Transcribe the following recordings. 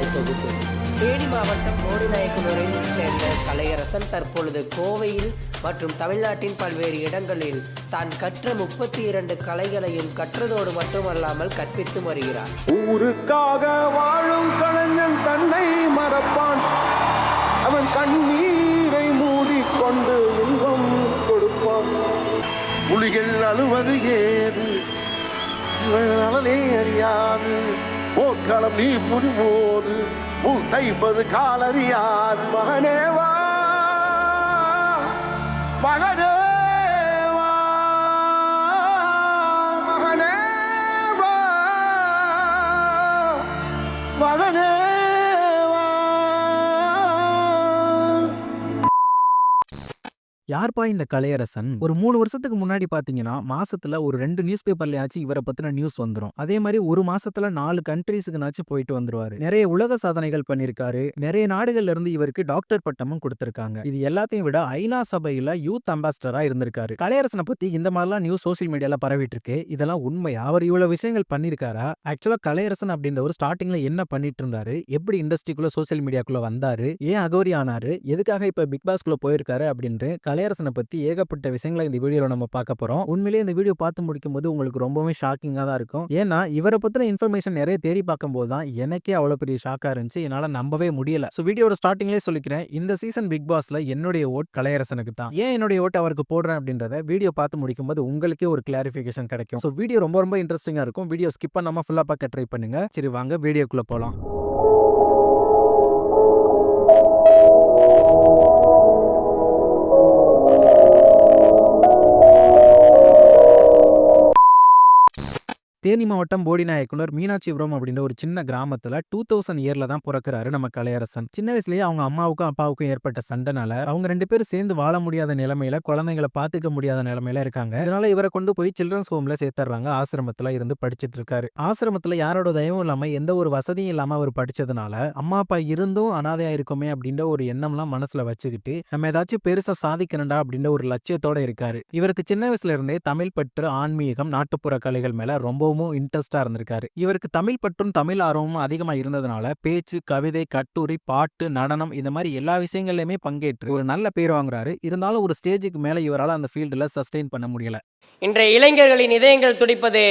ஒரு தொகுப்பு. தேனி மாவட்டம் போடிநாயக்கனூரை சேர்ந்த கலையரசன் தற்பொழுது கோவையில் மற்றும் தமிழ்நாட்டின் பல்வேறு இடங்களில் தான் கற்ற 32 கலைகளையும் கற்றதோடு மட்டுமல்லாமல் கற்பித்து வருகிறார். ஊருக்காக வாழும் கலைஞன் தன்னை மறப்பான், அவன் கண்ணீரை மூடிக்கொண்டு இன்பம் கொடுப்பான். புலிகள் அழுவது ஏது நலனே அறியாது, போர்க்களம் நீ புரிவோது முள் தைப்பது காலறியார். மகனேவா மகனேவா மகனேவா மகனே. யார்ப்பா இந்த கலையரசன்? ஒரு 3 வருஷத்துக்கு முன்னாடி பாத்தீங்கன்னா மாசத்துல ஒரு 2 நியூஸ் பேப்பர்லயாச்சும் இவரை பத்தின நியூஸ் வந்துரும். அதே மாதிரி ஒரு மாசத்துல 4 கண்ட்ரீஸுக்குனாச்சும் போயிட்டு வந்துருவாரு. நிறைய உலக சாதனைகள் பண்ணிருக்காரு. நிறைய நாடுகள்ல இருந்து இவருக்கு டாக்டர் பட்டமும் கொடுத்திருக்காங்க. இது எல்லாத்தையும் விட ஐநா சபையில யூத் அம்பாசிடரா இருந்திருக்காரு. கலையரசனை பத்தி இந்த மாதிரிலாம் நியூஸ் சோசியல் மீடியால பரவிட்டு இருக்கு. இதெல்லாம் உண்மையா? அவர் இவ்வளவு விஷயங்கள் பண்ணிருக்காரா? ஆக்சுவலா கலையரசன் அப்படின்ற ஒரு ஸ்டார்டிங்ல என்ன பண்ணிட்டு இருந்தாரு? எப்படி இண்டஸ்ட்ரிக்குள்ள சோசியல் மீடியாக்குள்ள வந்தாரு? ஏன் அகோரி ஆனாரு? எதுக்காக இப்ப பிக் பாஸ்குள்ள போயிருக்காரு அப்படின்னு கலையரசனை பத்தி ஏகப்பட்ட விஷயங்களை இந்த வீடியோல நம்ம பார்க்க போறோம். உண்மையிலேயே இந்த வீடியோ பார்த்து முடிக்கும் போது உங்களுக்கு ரொம்பவே ஷாக்கிங்கா தான் இருக்கும். ஏன்னா இவரை பத்தின இன்ஃபர்மேஷன் நிறைய தேடி பார்க்கும் போது தான் எனக்கே அவ்வளவு பெரிய ஷாக்கா இருந்துச்சு. என்னால நம்பவே முடியல. சோ வீடியோட ஸ்டார்டிங்லேயே சொல்லிக்கிறேன், இந்த சீசன் பிக் பாஸ்ல என்னுடைய ஓட் கலையரசனுக்கு தான். ஏன் என்னுடைய ஓட் அவருக்கு போடுறேன் அப்படின்றத வீடியோ பார்த்து முடிக்கும் போது உங்களுக்கே ஒரு கிளாரிபிகேஷன் கிடைக்கும். சோ வீடியோ ரொம்ப ரொம்ப இன்ட்ரெஸ்டிங்கா இருக்கும். வீடியோ ஸ்கிப் பண்ணாம ஃபுல்லா பார்க்க ட்ரை பண்ணுங்க. சரி வாங்க வீடியோக்குள்ள போலாம். தேனி மாவட்டம் போடிநாயக்கனூர் மீனாட்சிபுரம் அப்படின்ற ஒரு சின்ன கிராமத்துல 2000 இயர்ல தான் பிறக்கிறாரு நம்ம கலையரசன். சின்ன வயசுலயே அவங்க அம்மாவுக்கும் அப்பாவுக்கும் ஏற்பட்ட சண்டைனால அவங்க 2 பேரும் சேர்ந்து வாழ முடியாத நிலைமையில, குழந்தைங்களை பாத்துக்க முடியாத நிலைமையில இருக்காங்க. இதனால இவரை கொண்டு போய் சில்ட்ரன்ஸ் ஹோம்ல சேர்த்துறாங்க. ஆசிரமத்துல இருந்து படிச்சிட்டு இருக்காரு. ஆசிரமத்துல யாரோட தயவும் இல்லாம எந்த ஒரு வசதியும் இல்லாம அவர் படிச்சதுனால அம்மா அப்பா இருந்தும் அனாதையா இருக்குமே அப்படின்ற ஒரு எண்ணம்லாம் மனசுல வச்சுக்கிட்டு நம்ம ஏதாச்சும் பெருசா சாதிக்கணும்டா அப்படின்ற ஒரு லட்சியத்தோட இருக்காரு. இவருக்கு சின்ன வயசுல இருந்தே தமிழ் பற்று, ஆன்மீகம், நாட்டுப்புற கலைகள் மேல ரொம்ப இன்ட்ரெஸ்டா இருந்திருக்காரு. இவருக்கு தமிழ் பற்றும் தமிழ் ஆர்வமும் அதிகமா இருந்ததுனால பேச்சு, கவிதை, கட்டுரை, பாட்டு, நடனம் இந்த மாதிரி எல்லா விஷயங்கள்லயுமே பங்கேற்று ஒரு நல்ல பேர் வாங்குறாரு. இருந்தாலும் ஒரு ஸ்டேஜுக்கு மேல இவரால் அந்த ஃபீல்டுல சஸ்டெயின் பண்ண முடியல. இன்றைய இளைஞர்களின் இதயங்கள் துடிப்பது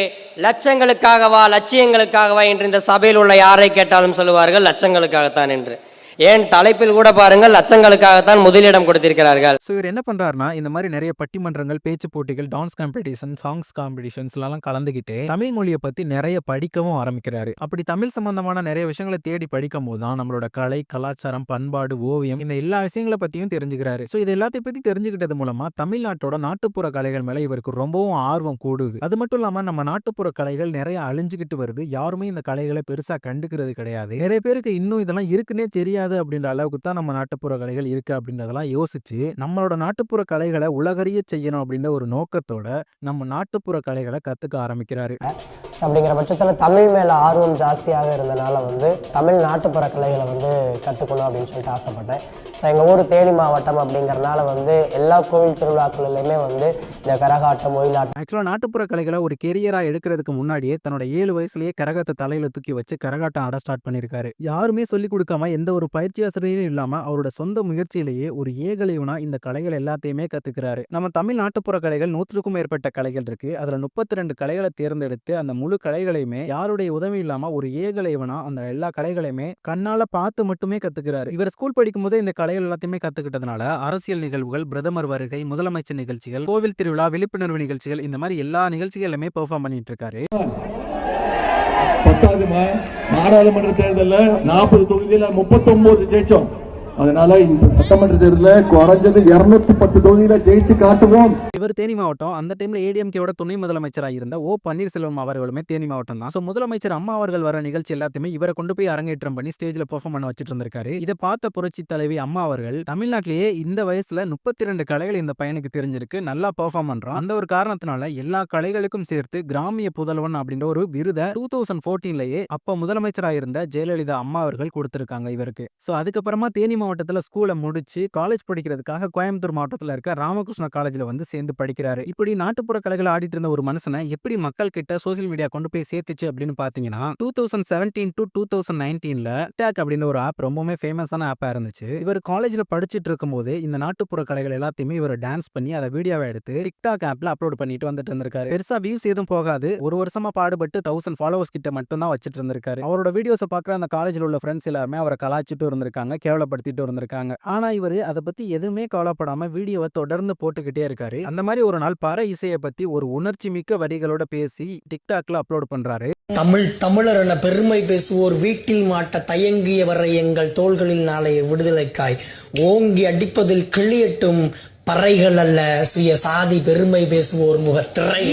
லட்சங்களுக்காகவா லட்சியங்களுக்காகவா என்று இந்த சபையில் உள்ள யாரை கேட்டாலும் சொல்லுவார்கள் லட்சங்களுக்காகத்தான் என்று. ஏன் தலைப்பில் கூட பாருங்கள், லட்சங்களுக்காகத்தான் முதலிடம் கொடுத்திருக்கிறார்கள். ஸோ இவர் என்ன பண்றாருன்னா இந்த மாதிரி நிறைய பட்டிமன்றங்கள், பேச்சு போட்டிகள், டான்ஸ் காம்படிஷன், சாங்ஸ் காம்படிஷன்ஸ்லாம் கலந்துகிட்டு தமிழ் மொழியை பத்தி நிறைய படிக்கவும் ஆரம்பிக்கிறாரு. அப்படி தமிழ் சம்பந்தமான நிறைய விஷயங்களை தேடி படிக்கும் போது தான் நம்மளோட கலை, கலாச்சாரம், பண்பாடு, ஓவியம் இந்த எல்லா விஷயங்களை பத்தியும் தெரிஞ்சுக்கிறாரு. ஸோ இது எல்லாத்தையும் பத்தி தெரிஞ்சுக்கிட்டது மூலமா தமிழ்நாட்டோட நாட்டுப்புற கலைகள் மேல இவருக்கு ரொம்பவும் ஆர்வம் கூடுது. அது மட்டும் இல்லாம நம்ம நாட்டுப்புற கலைகள் நிறைய அழிஞ்சுக்கிட்டு வருது. யாருமே இந்த கலைகளை பெருசா கண்டுக்கிறது கிடையாது. நிறைய பேருக்கு இன்னும் இதெல்லாம் இருக்குன்னே தெரியாது அப்படின்ற அளவுக்கு தான் நம்ம நாட்டுப்புற கலைகள் இருக்கு அப்படின்றதெல்லாம் யோசிச்சு நம்மளோட நாட்டுப்புற கலைகளை உலகறிய செய்யணும் அப்படின்ற ஒரு நோக்கத்தோட நம்ம நாட்டுப்புற கலைகளை கத்துக்க ஆரம்பிக்கிறாரு. அப்படிங்கிற பட்சத்தில் தமிழ் மேலே ஆர்வம் ஜாஸ்தியாக இருந்தனால தமிழ் நாட்டுப்புற கலைகளை கற்றுக்கணும் அப்படின்னு சொல்லிட்டு ஆசைப்பட்டேன். ஸோ எங்கள் ஊர் தேனி மாவட்டம் அப்படிங்கிறனால எல்லா கோவில் திருவிழாக்களிலுமே இந்த கரகாட்டம், ஒயிலாட்டம். ஆக்சுவலாக நாட்டுப்புற கலைகளை ஒரு கெரியராக எடுக்கிறதுக்கு முன்னாடியே தன்னோட 7 வயசுலேயே கரகத்தை தலையில தூக்கி வச்சு கரகாட்டம் ஆட ஸ்டார்ட் பண்ணியிருக்காரு. யாருமே சொல்லிக் கொடுக்காம எந்த ஒரு பயிற்சி ஆசிரியரும் இல்லாம அவரோட சொந்த முயற்சியிலேயே ஒரு ஏகலைவனா இந்த கலைகள் எல்லாத்தையுமே கத்துக்கிறாரு. நம்ம தமிழ் நாட்டுப்புற கலைகள் 100க்கும் மேற்பட்ட கலைகள் இருக்கு. அதுல 32 கலைகளை தேர்ந்தெடுத்து அந்த முழு கலைகளையுமே யாருடைய உதவி இல்லாம ஒரு ஏகலைவனா அந்த எல்லா கலைகளையுமே கண்ணால பார்த்து மட்டுமே கத்துக்கிறாரு. இவர் ஸ்கூல் படிக்கும் போதே இந்த கலைகள் எல்லாத்தையுமே கத்துக்கிட்டதுனால அரசியல் நிகழ்வுகள், பிரதமர் வருகை, முதலமைச்சர் நிகழ்ச்சிகள், கோவில் திருவிழா, விழிப்புணர்வு நிகழ்ச்சிகள் இந்த மாதிரி எல்லா நிகழ்ச்சிகளுமே பெர்ஃபார்ம் பண்ணிட்டு இருக்காரு. நாடாளுமன்ற தேர்தலில் 40 தொகுதியில 39 ஜெயிச்சோம். அதனால இந்த சட்டமன்ற தேர்தலில் குறைஞ்சது 210 தொகுதியில ஜெயிச்சு காட்டுவோம். இவர் தேனி மாவட்டம். அந்த டைம்ல ஏடிஎம்கேவோட துணை முதலமைச்சராக இருந்த ஓ பன்னீர்செல்வம் அவர்களுமே தேனி மாவட்டம் தான். ஸோ முதலமைச்சர் அம்மா அவர்கள் வர நிகழ்ச்சி எல்லாத்தையுமே இவரை கொண்டு போய் அரங்கேற்றம் பண்ணி ஸ்டேஜ்ல பெர்ஃபார்ம் பண்ண வச்சுட்டு இருந்திருக்காரு. இதை பார்த்த புரட்சி தலைவி அம்மா அவர்கள் தமிழ்நாட்டிலேயே இந்த வயசுல 32 கலைகள் இந்த பையனுக்கு தெரிஞ்சிருக்கு, நல்லா பெர்ஃபார்ம் பண்றான், அந்த ஒரு காரணத்தினால எல்லா கலைகளுக்கும் சேர்த்து கிராமிய புதல்வன் அப்படின்ற ஒரு விருதை 2014லயே அப்ப முதலமைச்சராக இருந்த ஜெயலலிதா அம்மா அவர்கள் கொடுத்திருக்காங்க இவருக்கு. ஸோ அதுக்கப்புறமா தேனி மாவட்டத்துல ஸ்கூலை முடிச்சு காலேஜ் படிக்கிறதுக்காக கோயம்புத்தூர் மாவட்டத்துல இருக்க ராமகிருஷ்ணா காலேஜ்ல வந்து சேர்ந்து படிக்கிறாரு. இப்படி நாட்டுப்புற கலைகளை ஆடிட்டு இருந்த ஒரு மனுஷனை எப்படி மக்கள் கிட்ட சோசியல் மீடியா கொண்டு போய் சேர்த்துச்சு அப்படின்னு பாத்தீங்கன்னா 2017 to 2019ல டிக்டாக் அப்படின்னு ஒரு ஆப் ரொம்பவே ஃபேமஸான ஆப்பா இருந்துச்சு. இவர் காலேஜ்ல படிச்சுட்டு இருக்கும் போது இந்த நாட்டுப்புற கலைகள் எல்லாத்தையுமே இவர் டான்ஸ் பண்ணி அதை வீடியோவை எடுத்து டிக்டாக் ஆப்ல அப்லோட் பண்ணிட்டு வந்துட்டு இருந்திருக்காரு. பெருசா வியூஸ் எதுவும் போகாது. ஒரு வருஷமா பாடுபட்டு 1000 ஃபாலோவர்ஸ் கிட்ட மட்டும் தான் வச்சிட்டு இருந்திருக்காரு. அவரோட வீடியோஸை பார்க்குற அந்த காலேஜ்ல உள்ள ஃப்ரெண்ட்ஸ் எல்லாருமே அவரை கலாச்சிட்டு இருந்திருக்காங்க, கேவலப்படுத்திட்டு இருந்திருக்காங்க. ஆனா இவர் அதை பத்தி எதுவுமே கவலைப்படாம வீடியோவை தொடர்ந்து போட்டுக்கிட்டே இருக்காரு. அந்த மாதிரி ஒரு நாள் பற இசையை பத்தி ஒரு உணர்ச்சி மிக்க வரிகளோட பேசி டிக்டாக்ல அப்லோட் பண்றாரு. தமிழர் என பெருமை பேசுவோர் வீட்டில் மாட்ட தயங்கியவரை எங்கள் தோள்களில் நாளைய விடுதலைக்காய் ஓங்கி அடிப்பதில் கிளியட்டும் பறைகள் அல்ல சுய சாதி பெருமை பேசுவோர் முகத்திரை.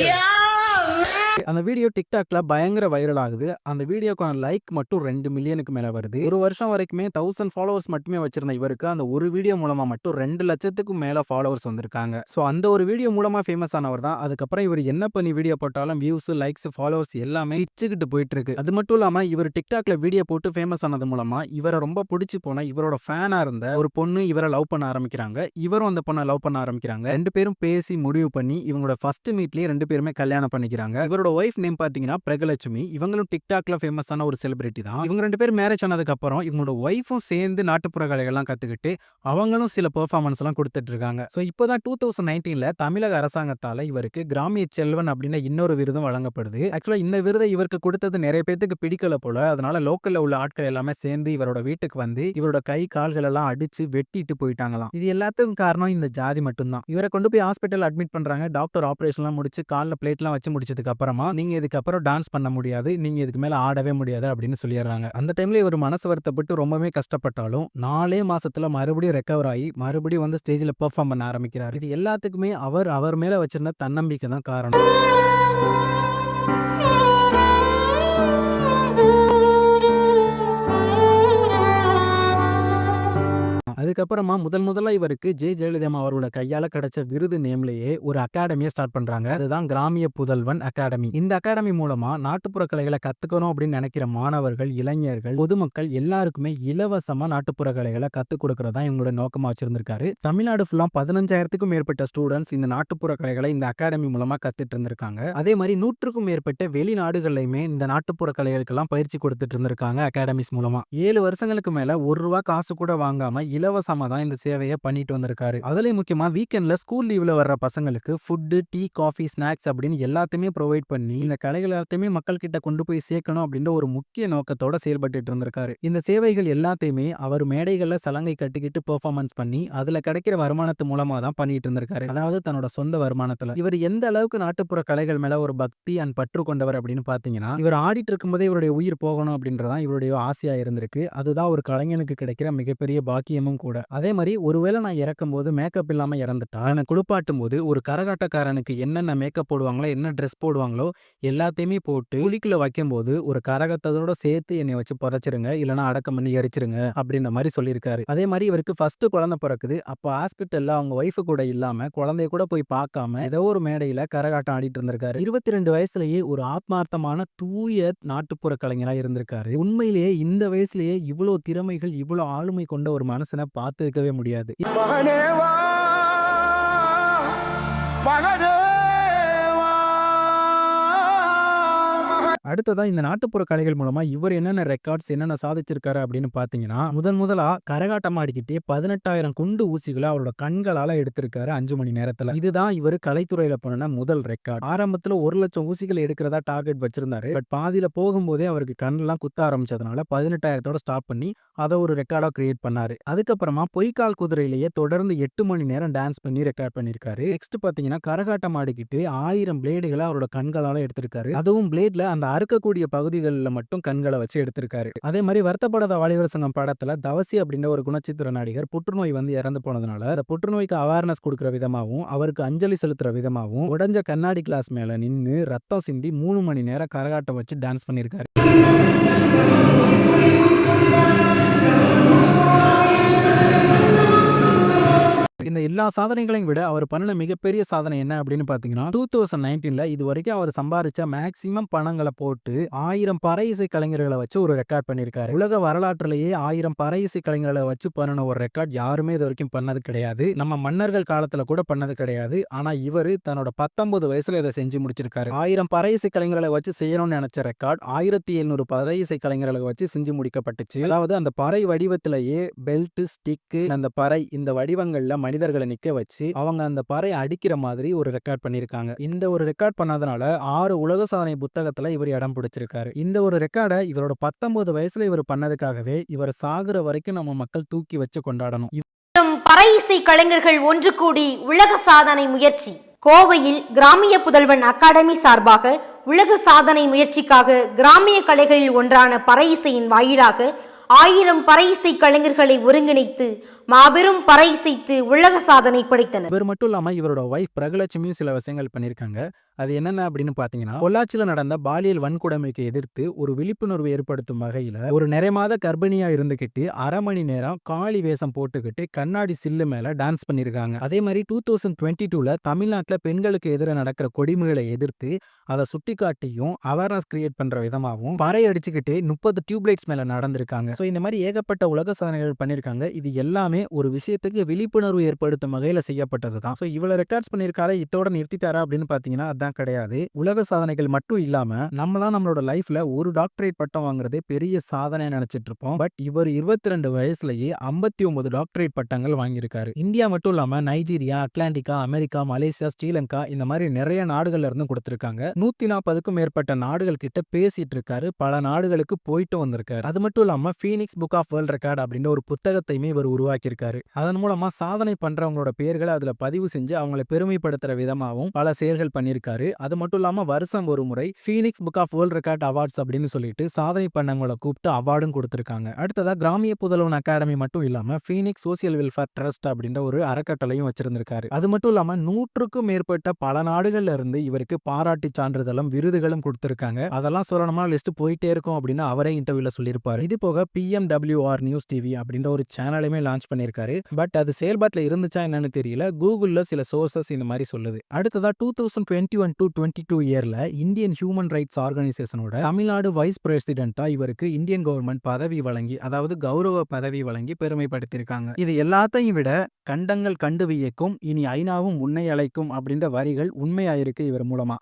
அந்த வீடியோ டிக்டாக்ல பயங்கர வைரல் ஆகுது. அந்த வீடியோக்கான லைக் மட்டும் 2 மில்லியனுக்கு மேல வருது. ஒரு வருஷம் வரைக்குமே 1000 ஃபாலோவர்ஸ் மட்டுமே வச்சிருந்த இவருக்கு அந்த ஒரு வீடியோ மூலமா மட்டும் 2 லட்சத்துக்கும் மேல ஃபாலோவர்ஸ் வந்திருக்காங்க. சோ அந்த ஒரு வீடியோ மூலமா ஃபேமஸ் ஆனவர் தான். அதுக்கப்புறம் இவர் என்ன பண்ணி வீடியோ போட்டாலும் வியூஸ், லைக்ஸ், ஃபாலோவர்ஸ் எல்லாமே இச்சுக்கிட்டு போயிட்டு இருக்கு. அது மட்டும் இல்லாம இவர் டிக்டாக்ல வீடியோ போட்டு ஃபேமஸ் ஆனது மூலமா இவரை ரொம்ப பிடிச்சு போன இவரோட ஃபேனா இருந்த ஒரு பொண்ணு இவரை லவ் பண்ண ஆரம்பிக்கிறாங்க. இவரும் அந்த பொண்ணை லவ் பண்ண ஆரம்பிக்கிறாங்க. 2 பேரும் பேசி முடிவு பண்ணி இவங்களோட ஃபர்ஸ்ட் மீட்லயே 2 பேருமே கல்யாணம் பண்ணிக்கிறாங்க. இவரோட ஒய்ஃப் நேம் பாத்தீங்கன்னா பிரகலட்சுமி. இவங்களும் டிக்டாக்ல ஃபேமஸான ஒரு செலிபிரிட்டி தான். இவங்க 2 பேரும் மேரேஜ் ஆனதுக்கு அப்புறம் இவங்களோட ஒய்ஃபும் சேர்ந்து நாட்டுப்புற கலைகள்லாம் கத்துக்கிட்டு அவங்களும் சில பெர்ஃபார்மன்ஸ் எல்லாம் கொடுத்துட்டு இருக்காங்க. சோ இப்போதான் 2019ல தமிழக அரசாங்கத்தால இவருக்கு கிராமிய செல்வன் அப்படின்னு இன்னொரு விருதும் வழங்கப்படுது. ஆக்சுவலா இந்த விருதை இவருக்கு கொடுத்தது நிறைய பேருக்கு பிடிக்கல போல. அதனால லோக்கல்ல உள்ள ஆட்கள் எல்லாமே சேர்ந்து இவரோட வீட்டுக்கு வந்து இவரோட கை கால்கள் எல்லாம் அடிச்சு வெட்டிட்டு போயிட்டாங்களாம். இது எல்லாத்துக்கும் காரணம் இந்த ஜாதி மட்டும்தான். இவரை கொண்டு போய் ஹாஸ்பிட்டல் அட்மிட் பண்றாங்க. டாக்டர் ஆபரேஷன் எல்லாம் முடிச்சு கால்ல பிளேட் எல்லாம் வச்சு முடிச்சதுக்கு அப்புறமா நீங்க இதுக்கப்புறம் டான்ஸ் பண்ண முடியாது, நீங்க இதுக்கு மேல ஆடவே முடியாது அப்படின்னு சொல்லிடுறாங்க. அந்த டைம்ல இவர் மனசு வருத்தப்பட்டு ரொம்பவே கஷ்டப்பட்டாலும் 4 மாசத்துல மறுபடியும் ரெக்கவர் ஆகி மறுபடியும் வந்து ஸ்டேஜ்ல பெர்ஃபார்ம் பண்ண ஆரம்பிக்கிறார். இது எல்லாத்துக்குமே அவர் மேல வச்சிருந்த தன்னம்பிக்கை தான் காரணம். அதுக்கப்புறமா முதல்ல இவருக்கு ஜெயலலிதா அவரோட கையால கிடைச்ச விருது நேம்லயே ஒரு அகாடமியை ஸ்டார்ட் பண்றாங்க. அதுதான் கிராமிய புதல்வன் அகாடமி. இந்த அகாடமி மூலமா நாட்டுப்புற கலைகளை கத்துக்கணும் அப்படின்னு நினைக்கிற மாணவர்கள், இளைஞர்கள், பொதுமக்கள் எல்லாருக்குமே இலவசமா நாட்டுப்புற கலைகளை கத்துக் கொடுக்கறதா இவங்களோட நோக்கமா வச்சிருந்திருக்காரு. தமிழ்நாடு ஃபுல்லா 15,000க்கும் மேற்பட்ட ஸ்டூடெண்ட்ஸ் இந்த நாட்டுப்புற கலைகளை இந்த அகாடமி மூலமா கத்துட்டு இருந்திருக்காங்க. அதே மாதிரி 100க்கும் மேற்பட்ட வெளிநாடுகள்லயுமே இந்த நாட்டுப்புற கலைகளுக்கெல்லாம் பயிற்சி கொடுத்துட்டு இருந்திருக்காங்க அகாடமிஸ் மூலமா. 7 வருஷங்களுக்கு மேல ₹1 காசு கூட வாங்காம இலவசமா தான் இந்த சேவையை பண்ணிட்டு வந்திருக்காரு. அதுலயும் முக்கியமா வீக்கெண்ட்ல ஸ்கூல் லீவ்ல வர்ற பசங்களுக்கு ஃபுட், டீ, காஃபி, ஸ்நாக்ஸ் அப்படின்னு எல்லாத்தையுமே ப்ரொவைட் பண்ணி இந்த கலைகள் எல்லாத்தையுமே மக்கள் கிட்ட கொண்டு போய் சேர்க்கணும் அப்படின்ற ஒரு முக்கிய நோக்கத்தோட செயல்பட்டு இருந்திருக்காரு. இந்த சேவைகள் எல்லாத்தையுமே அவர் மேடைகள்ல சலங்கை கட்டிக்கிட்டு பெர்ஃபார்மன்ஸ் பண்ணி அதுல கிடைக்கிற வருமானத்து மூலமா தான் பண்ணிட்டு இருந்திருக்காரு. அதாவது தன்னோட சொந்த வருமானத்துல. இவர் எந்த அளவுக்கு நாட்டுப்புற கலைகள் மேல ஒரு பக்தி அண்ட் பற்று கொண்டவர் அப்படின்னு பாத்தீங்கன்னா இவர் ஆடிட்டு இருக்கும்போதே இவருடைய உயிர் போகணும் அப்படின்றதான் இவருடைய ஆசையா இருந்திருக்கு. அதுதான் ஒரு கலைஞனுக்கு கிடைக்கிற மிகப்பெரிய பாக்கியமும் கூட. அதே மாதிரி ஒருவேளை நான் இறக்கும் போது மேக்கப் இல்லாம இறந்துட்டா எனக்கு குளிப்பாட்டும் போது ஒரு கரகாட்டக்காரனுக்கு என்னென்ன மேக்கப் போடுவாங்களோ, என்ன ட்ரெஸ் போடுவாங்களோ எல்லாத்தையுமே போட்டு குழிக்குள்ள வைக்கும் போது ஒரு கரகத்தோட சேர்த்து என்னை வச்சு புதைச்சிருங்க, இல்லைன்னா அடக்கம் பண்ணி எரிச்சிருங்க அப்படின்ற மாதிரி சொல்லியிருக்காரு. அதே மாதிரி இவருக்கு ஃபர்ஸ்ட் குழந்தை பிறக்குது. அப்போ ஹாஸ்பிட்டல்ல அவங்க ஒய்ஃபு கூட இல்லாம குழந்தைய கூட போய் பார்க்காம ஏதோ ஒரு மேடையில கரகாட்டம் ஆடிட்டு இருந்திருக்காரு. 22 வயசுலயே ஒரு ஆத்மார்த்தமான தூய நாட்டுப்புற கலைஞரா இருந்திருக்காரு. உண்மையிலேயே இந்த வயசுலயே இவ்வளவு திறமைகள், இவ்வளவு ஆளுமை கொண்ட ஒரு மனுஷனை பார்த்துக்கவே முடியாது. மகனேவா மகனேவா. அடுத்ததா இந்த நாட்டுப்புற கலைகள் மூலமா இவர் என்னென்ன ரெக்கார்ட்ஸ் என்னென்ன சாதிச்சிருக்காரு அப்படின்னு பாத்தீங்கன்னா முதலா கரகாட்டம் ஆடிக்கிட்டே 18,000 குண்டு ஊசிகளை அவரோட கண்களால எடுத்திருக்காரு 5 மணி நேரத்துல. இதுதான் இவர் கலைத்துறையில பண்ண முதல் ரெக்கார்ட். ஆரம்பத்துல 1,00,000 ஊசிகள் எடுக்கிறதா டார்கெட் வச்சிருந்தாரு. பட் பாதியில போகும்போதே அவருக்கு கண்ணெல்லாம் குத்த ஆரம்பிச்சதுனால 18,000 ஸ்டாப் பண்ணி அதை ஒரு ரெக்கார்டா கிரியேட் பண்ணாரு. அதுக்கப்புறமா பொய்க்கால் குதிரையிலேயே தொடர்ந்து 8 மணி நேரம் டான்ஸ் பண்ணி ரெக்கார்ட் பண்ணிருக்காரு. நெக்ஸ்ட் பாத்தீங்கன்னா கரகாட்டம் ஆடிக்கிட்டு 1000 பிளேடுகளை அவரோட கண்களால எடுத்திருக்காரு. அதுவும் பிளேட்ல அந்த அறுக்கக்கூடிய பகுதிகளில் மட்டும் கண்களை வச்சு எடுத்திருக்காரு. அதே மாதிரி வருத்தப்படாத வாலிபர் சங்கம் படத்துல தவசி அப்படின்ற ஒரு குணச்சித்திர நடிகர் புற்றுநோய் வந்து இறந்து போனதுனால அந்த புற்றுநோய்க்கு அவேர்னஸ் கொடுக்கிற விதமாகவும் அவருக்கு அஞ்சலி செலுத்துற விதமாகவும் உடைஞ்ச கண்ணாடி கிளாஸ் மேல நின்று ரத்தம் சிந்தி 3 மணி நேரம் கரகாட்டம் வச்சு டான்ஸ் பண்ணியிருக்காரு. இந்த இந்த எல்லா சாதனைகளையும் விட அவர் பண்ணின மிகப்பெரிய சாதனை என்ன அப்படின்னு பாத்தீங்கன்னா 2019ல இது வரைக்கும் அவர் சம்பாதிச்ச மேக்சிமம் பணங்களை போட்டு 1000 பறை இசை கலைஞர்களை வச்சு ஒரு ரெக்கார்ட் பண்ணியிருக்காரு. உலக வரலாற்றிலேயே 1000 பறை இசை கலைஞர்களை வச்சு பண்ணின ஒரு ரெக்கார்ட் யாருமே இது வரைக்கும் பண்ணது கிடையாது. நம்ம மன்னர்கள் காலத்துல கூட பண்ணது கிடையாது. ஆனா இவரு தன்னோட 19 வயசுல இதை செஞ்சு முடிச்சிருக்காரு. 1000 பறை இசை கலைஞர்களை வச்சு செய்யணும்னு நினைச்ச ரெக்கார்ட் 1700 பறை இசை கலைஞர்களை வச்சு செஞ்சு முடிக்கப்பட்டுச்சு. அதாவது அந்த பறை வடிவத்திலேயே பெல்ட், ஸ்டிக்கு, அந்த பறை இந்த வடிவங்கள்ல மனிதர்களை நிக்க வச்சு அவங்க அந்த பறை அடிக்கிற மாதிரி ஒரு ரெக்கார்ட் பண்ணிருக்காங்க. இந்த ஒரு ரெக்கார்ட் பண்ணாதனால 6 உலக சாதனை புத்தகத்துல இவர் இடம் பிடிச்சிருக்காரு. இந்த ஒரு ரெக்கார்டை இவரோட 19 வயசுல இவர் பண்ணதுக்காகவே இவர் சாகுற வரைக்கும் நம்ம மக்கள் தூக்கி வச்சு கொண்டாடணும். பறை இசை கலைஞர்கள் ஒன்று கூடி உலக சாதனை முயற்சி. கோவையில் கிராமிய புதல்வன் அகாடமி சார்பாக உலக சாதனை முயற்சிக்காக கிராமிய கலைகளில் ஒன்றான பறை இசையின் வாயிலாக 1000 பறை இசை கலைஞர்களை ஒருங்கிணைத்து மாபெரும் பறை இசைத்து உலக சாதனை படைத்தனர். இவர் மட்டும் இல்லாம இவரோட வைஃப் பிரகலட்சுமியும் சில விஷயங்கள் பண்ணியிருக்காங்க. அது என்னென்ன அப்படின்னு பாத்தீங்கன்னா, பொள்ளாச்சியில நடந்த பாலியல் வன்கொடுமைக்கு எதிர்த்து ஒரு விழிப்புணர்வு ஏற்படுத்தும் வகையில ஒரு நிறைய மாத கர்ப்பிணியா இருந்துகிட்டு 1/2 மணி நேரம் காளி வேஷம் போட்டுக்கிட்டு கண்ணாடி சில்லு மேல டான்ஸ் பண்ணிருக்காங்க. அதே மாதிரி 2022ல தமிழ்நாட்டுல பெண்களுக்கு எதிராக நடக்கிற கொடுமைகளை எதிர்த்து அதை சுட்டி காட்டியும் அவேர்னஸ் கிரியேட் பண்ற விதமாகவும் பறை அடிச்சுக்கிட்டு 30 டியூப்லைட்ஸ் மேல நடந்திருக்காங்க. ஸோ இந்த மாதிரி ஏகப்பட்ட உலக சாதனைகள் பண்ணியிருக்காங்க. இது எல்லாமே ஒரு விஷயத்துக்கு விழிப்புணர்வு ஏற்படுத்தும் வகையில செய்யப்பட்டது தான். ஸோ இவ்வளவு ரெக்கார்ட்ஸ் பண்ணியிருக்காரு, இதோட நிறுத்திட்டாரா அப்படின்னு பாத்தீங்கன்னா அதான் கிடையாது. உலக சாதனைகள் மட்டும் இல்லாம நம்மளாம் நம்மளோட லைஃப்ல ஒரு டாக்டரேட் பட்டம் வாங்குறதே பெரிய சாதனை நினைச்சிட்டு இருப்போம். பட் இவர் 22 வயசுலயே 59 டாக்டரேட் பட்டங்கள் வாங்கியிருக்காரு. இந்தியா மட்டும் இல்லாம Nigeria, Atlantica, America, Malaysia, Sri Lanka இந்த மாதிரி நிறைய நாடுகள்ல இருந்து கொடுத்திருக்காங்க. 140க்கும் மேற்பட்ட நாடுகள் கிட்ட பேசிட்டு இருக்காரு. பல நாடுகளுக்கு போயிட்டு வந்திருக்காரு. அது மட்டும் இல்லாம Phoenix book of world record அப்படின்ற ஒரு புத்தகத்தையுமே இவர் உருவாக்கியிருக்காரு. அதன் மூலமா சாதனை பண்றவங்களோட பேர்களை அதுல பதிவு செஞ்சு அவங்களை பெருமைப்படுத்துற விதமாகவும் பல செயல்கள் பண்ணியிருக்காரு. அது மட்டும் இல்லாம வருஷம் ஒரு முறை Phoenix book of world record awards அப்படின்னு சொல்லிட்டு சாதனை பண்ணவங்களை கூப்பிட்டு அவார்டும் கொடுத்திருக்காங்க. அடுத்ததா கிராமிய புதல்வன் அகாடமி மட்டும் இல்லாம ஃபீனிக்ஸ் சோசியல் வெல்ஃபேர் ட்ரஸ்ட் அப்படின்ற ஒரு அறக்கட்டளையும் வச்சிருந்திருக்காரு. அது மட்டும் இல்லாம 100க்கும் மேற்பட்ட பல நாடுகள்ல இருந்து இவருக்கு பாராட்டு சான்றிதழும் விருதுகளும் கொடுத்திருக்காங்க. அதெல்லாம் சொல்லணுமா லிஸ்ட் போயிட்டே இருக்கும் அப்படின்னு அவரே இன்டர்வியூல சொல்லியிருப்பாரு. இது போக PMWR நியூஸ் டிவி அப்படின்ற ஒரு சேனலுமே லான்ச் பண்ணியிருக்காரு. பட் அது செயல்பாட்டில் இருந்துச்சா என்னன்னு தெரியல. கூகுள்ல சில சோர்சஸ் இந்த மாதிரி சொல்லுது. அடுத்ததா 2021-22 இயர்ல இந்தியன் ஹியூமன் ரைட்ஸ் ஆர்கனைசேஷனோட தமிழ்நாடு வைஸ் பிரசிடென்ட்டா இவருக்கு இந்தியன் கவர்மெண்ட் பதவி வழங்கி, அதாவது கௌரவ பதவி வழங்கி பெருமைப்படுத்தியிருக்காங்க. இது எல்லாத்தையும் விட கண்டங்கள் கண்டு வியக்கும், இனி ஐநாவும் உன்னை அழைக்கும் அப்படின்ற வரிகள் உண்மையாயிருக்கு இவர் மூலமா.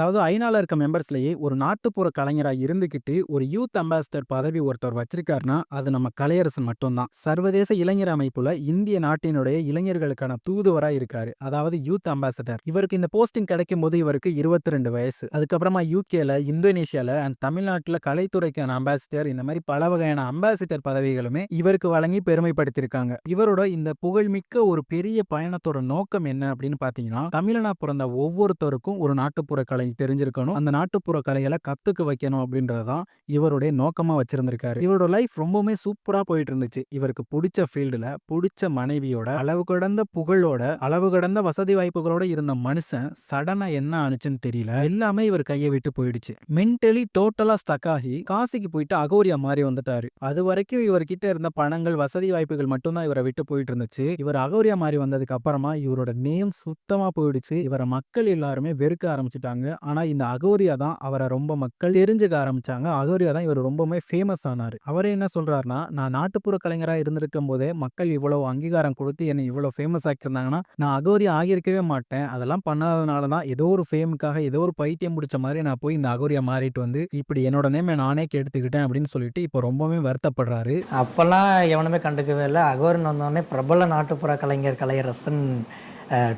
அதாவது ஐநால இருக்க மெம்பர்ஸ்லயே ஒரு நாட்டுப்புற கலைஞராக இருந்துகிட்டு ஒரு யூத் அம்பாசிடர் பதவி ஒருத்தர் வச்சிருக்காருன்னா அது நம்ம கலையரசன் மட்டும்தான். சர்வதேச இளைஞர் அமைப்புல இந்திய நாட்டினுடைய இளைஞர்களுக்கான தூதுவரா இருக்காரு, அதாவது யூத் அம்பாசிடர். இவருக்கு இந்த போஸ்டிங் கிடைக்கும் போது இவருக்கு 22 வயசு. அதுக்கப்புறமா யூகேல, இந்தோனேஷியால அண்ட் தமிழ்நாட்டுல கலைத்துறைக்கான அம்பாசிடர், இந்த மாதிரி பல வகையான அம்பாசிடர் பதவிகளுமே இவருக்கு வழங்கி பெருமைப்படுத்திருக்காங்க. இவரோட இந்த புகழ்மிக்க ஒரு பெரிய பயணத்தோட நோக்கம் என்ன அப்படின்னு பாத்தீங்கன்னா, தமிழனா பிறந்த ஒவ்வொருத்தருக்கும் ஒரு நாட்டுப்புற கலை தெரிஞ்சிருக்கணும், அந்த நாட்டுப்புற கலைகளை கத்துக்க வைக்கணும் அப்படின்றதான் இவருடைய நோக்கமா வச்சிருந்திருக்காரு. இவரோட லைஃப் ரொம்பவுமே சூப்பரா போயிட்டு இருந்துச்சு. இவருக்கு பிடிச்ச ஃபீல்டுல பிடிச்ச மனைவியோட அளவு கடந்த புகழோட அளவு கடந்த வசதி வாய்ப்புகளோட இருந்த மனுஷன் சடனா என்ன ஆனிச்சுன்னு தெரியல. எல்லாமே இவர் கையை விட்டு போயிடுச்சு. மென்டலி டோட்டலா ஸ்டக் ஆகி காசிக்கு போயிட்டு அகோரியா மாதிரி வந்துட்டாரு. அது வரைக்கும் இவர்கிட்ட இருந்த பணங்கள், வசதி வாய்ப்புகள் மட்டும்தான் இவரை விட்டு போயிட்டு இருந்துச்சு. இவர் அகோரியா மாதிரி வந்ததுக்கு அப்புறமா இவரோட நேம் சுத்தமா போயிடுச்சு. இவரை மக்கள் எல்லாருமே வெறுக்க ஆரம்பிச்சுட்டாங்க. ஆனா இந்த அகோரியா தான் அவரை ரொம்ப மக்கள் தெரிஞ்சுக்க ஆரம்பிச்சாங்க. அகோரியா தான் இவர் ரொம்பவே ஃபேமஸ் ஆனாரு. அவரே என்ன சொல்றாருன்னா, நான் நாட்டுப்புற கலைஞரா இருந்திருக்கும் போதே மக்கள் இவ்வளவு அங்கீகாரம் கொடுத்து என்னை இவ்வளவு ஃபேமஸ் ஆக்கியிருந்தாங்கன்னா நான் அகோரியா ஆகியிருக்கவே மாட்டேன். அதெல்லாம் பண்ணாதனாலதான் ஏதோ ஒரு ஃபேமுக்காக ஏதோ ஒரு பைத்தியம் பிடிச்ச மாதிரி நான் போய் இந்த அகோரியா மாறிட்டு வந்து இப்படி என்னோட நேமை நானே கெடுத்துக்கிட்டேன் அப்படின்னு சொல்லிட்டு இப்போ ரொம்பவே வருத்தப்படுறாரு. அப்பெல்லாம் எவனுமே கண்டுக்கவே இல்லை. அகோரன் வந்தோடனே பிரபல நாட்டுப்புற கலைஞர் கலையரசன்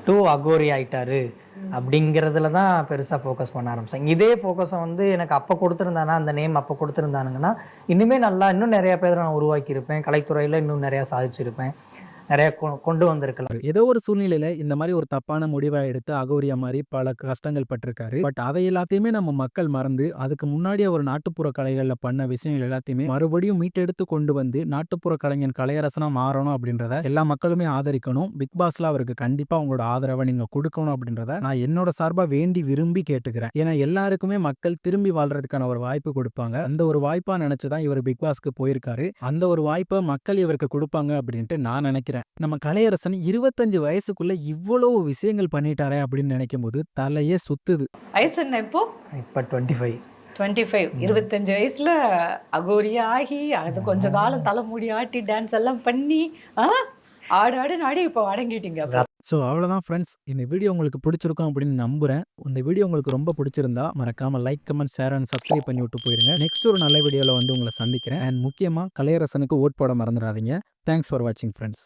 2 அகோரி ஆயிட்டாரு அப்படிங்கிறதுல தான் பெருசாக ஃபோக்கஸ் பண்ண ஆரம்பிச்சாங்க. இதே ஃபோக்கஸை வந்து எனக்கு அப்போ கொடுத்துருந்தானா, அந்த நேம் அப்போ கொடுத்துருந்தானுங்கன்னா இன்னுமே நல்லா இன்னும் நிறையா பேர் நான் உருவாக்கியிருப்பேன், கலைத்துறையில் இன்னும் நிறையா சாதிச்சிருப்பேன். நிறைய கொண்டு வந்திருக்கலாம். ஏதோ ஒரு சூழ்நிலையில இந்த மாதிரி ஒரு தப்பான முடிவை எடுத்து அகோரியா மாதிரி பல கஷ்டங்கள் பட்டிருக்காரு. பட் அதை எல்லாத்தையுமே நம்ம மக்கள் மறந்து அதுக்கு முன்னாடியே ஒரு நாட்டுப்புற கலைகள்ல பண்ண விஷயங்கள் எல்லாத்தையுமே மறுபடியும் மீட்டெடுத்து கொண்டு வந்து நாட்டுப்புற கலைஞன் கலையரசனா மாறணும் அப்படின்றத எல்லா மக்களுமே ஆதரிக்கணும். பிக் பாஸ்ல அவருக்கு கண்டிப்பா உங்களோட ஆதரவை நீங்க கொடுக்கணும் அப்படின்றத நான் என்னோட சார்பா வேண்டி விரும்பி கேட்டுக்கிறேன். ஏன்னா எல்லாருக்குமே மக்கள் திரும்பி வாழ்றதுக்கான ஒரு வாய்ப்பு கொடுப்பாங்க. அந்த ஒரு வாய்ப்பா நினைச்சுதான் இவர் பிக் பாஸ்க்கு போயிருக்காரு. அந்த ஒரு வாய்ப்பை மக்கள் இவருக்கு கொடுப்பாங்க அப்படின்ட்டு நான் நினைக்கிறேன். நம்ம கலையரசன் 25 வயசுக்குள்ள இவ்வளவு விஷயங்கள் பண்ணிட்டாரே அப்படின்னு நினைக்கும் போது தலையே சுத்துது. வயசு என்ன இப்போ? இப்போ 25. 25. 25 வயசுல அகோரியா ஆகி அது கொஞ்ச காலம் தலைமுடி ஆட்டி டான்ஸ் எல்லாம் பண்ணி ஆடு ஆடி இப்போ அடங்கிட்டீங்க. ஸோ அவ்வளோதான் ஃப்ரெண்ட்ஸ். இந்த வீடியோ உங்களுக்கு பிடிச்சிருக்கும் அப்படின்னு நம்புகிறேன். இந்த வீடியோ உங்களுக்கு ரொம்ப பிடிச்சிருந்தா மறக்காமல் like, comment, share and subscribe பண்ணி விட்டு போயிருங்க. நெக்ஸ்ட் ஒரு நல்ல வீடியோவில் வந்து உங்களை சந்திக்கிறேன். அண்ட் முக்கியமாக கலையரசனுக்கு ஓட் போட மறந்துடாதீங்க. தேங்க்ஸ் ஃபார் வாட்சிங் ஃப்ரெண்ட்ஸ்.